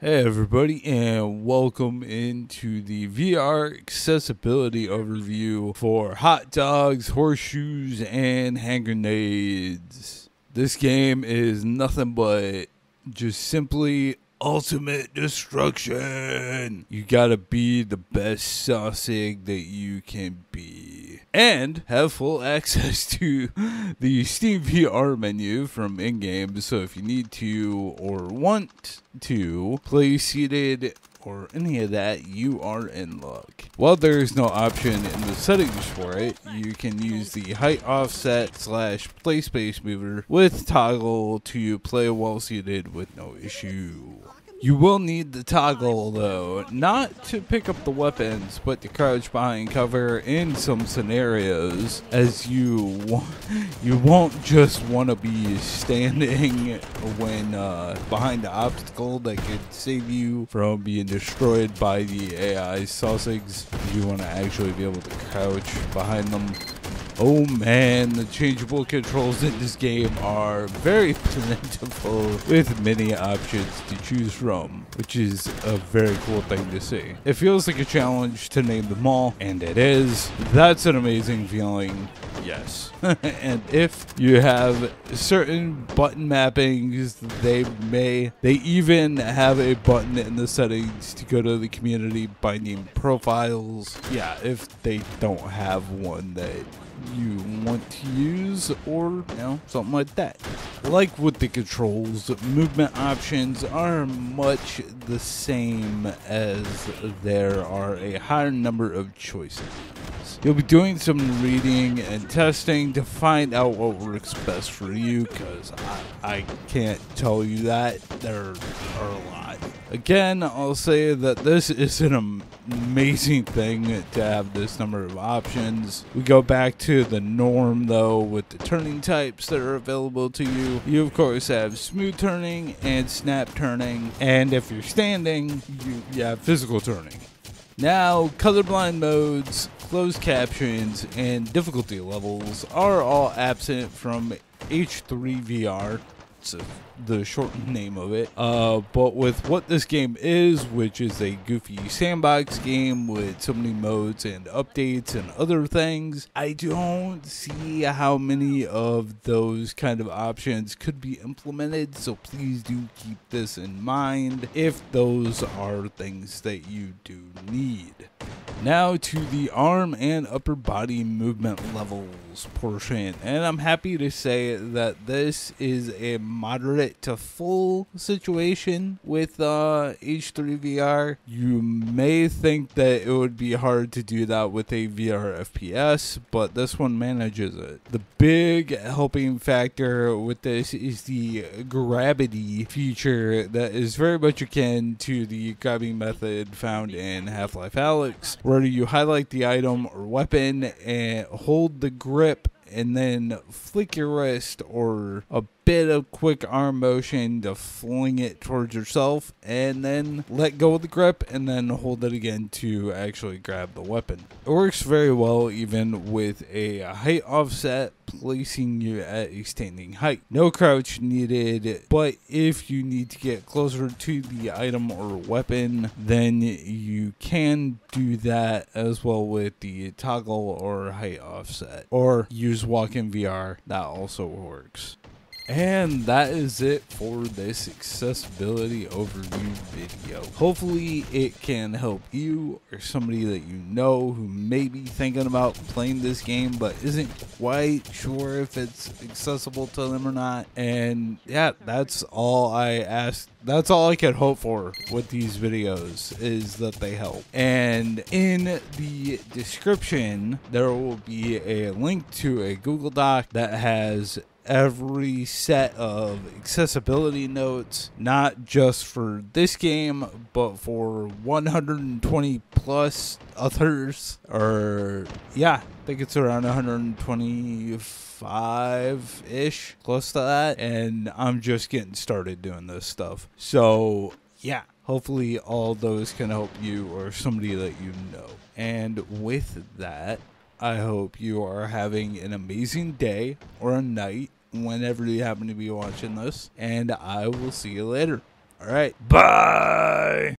Hey everybody, and welcome into the VR accessibility overview for Hotdogs, Horseshoes, and Hand Grenades. This game is nothing but just simply ultimate destruction. You gotta be the best sausage that you can be. And have full access to the Steam VR menu from in-game, so if you need to or want to play seated or any of that, you are in luck. While there is no option in the settings for it, you can use the height offset / play space mover with toggle to play while seated with no issue. You will need the toggle though, not to pick up the weapons, but to crouch behind cover in some scenarios, as you won't just want to be standing when behind the obstacle that could save you from being destroyed by the AI sausages. You want to actually be able to crouch behind them. Oh man, the changeable controls in this game are very plentiful with many options to choose from, which is a very cool thing to see. It feels like a challenge to name them all, and it is. That's an amazing feeling, yes. And if you have certain button mappings, they even have a button in the settings to go to the community binding profiles. Yeah, if they don't have one that you want to use, or something like that. Like with the controls, movement options are much the same, as there are a higher number of choices. You'll be doing some reading and testing to find out what works best for you, because I can't tell you that. There are a lot. Again, I'll say that this is an amazing thing to have this number of options. We go back to the norm though with the turning types that are available to you. You of course have smooth turning and snap turning, and if you're standing, you have physical turning. Now, colorblind modes, closed captions, and difficulty levels are all absent from H3VR. It's the short name of it, but with what this game is, which is a goofy sandbox game with so many modes and updates and other things, I don't see how many of those kind of options could be implemented, so please do keep this in mind if those are things that you do need. Now to the arm and upper body movement levels portion, and I'm happy to say that this is a moderate to full situation with H3VR. You may think that it would be hard to do that with a VR FPS, but this one manages it. The big helping factor with this is the gravity feature that is very much akin to the grabbing method found in Half-Life Alyx, where you highlight the item or weapon and hold the grip and then flick your wrist or a bit of quick arm motion to fling it towards yourself, and then let go of the grip and then hold it again to actually grab the weapon. It works very well even with a height offset, placing you at a standing height. No crouch needed, but if you need to get closer to the item or weapon, then you can do that as well with the toggle or height offset, or use walk-in VR. That also works. And that is it for this accessibility overview video. Hopefully it can help you or somebody that you know who may be thinking about playing this game but isn't quite sure if it's accessible to them or not. And yeah, that's all I ask. That's all I can hope for with these videos, is that they help. And in the description, there will be a link to a Google Doc that has every set of accessibility notes, not just for this game, but for 120 plus others, or yeah, I think it's around 125-ish, close to that, and I'm just getting started doing this stuff. So yeah, hopefully all those can help you or somebody that you know. And with that, I hope you are having an amazing day or a night whenever you happen to be watching this, and I will see you later. All right, bye.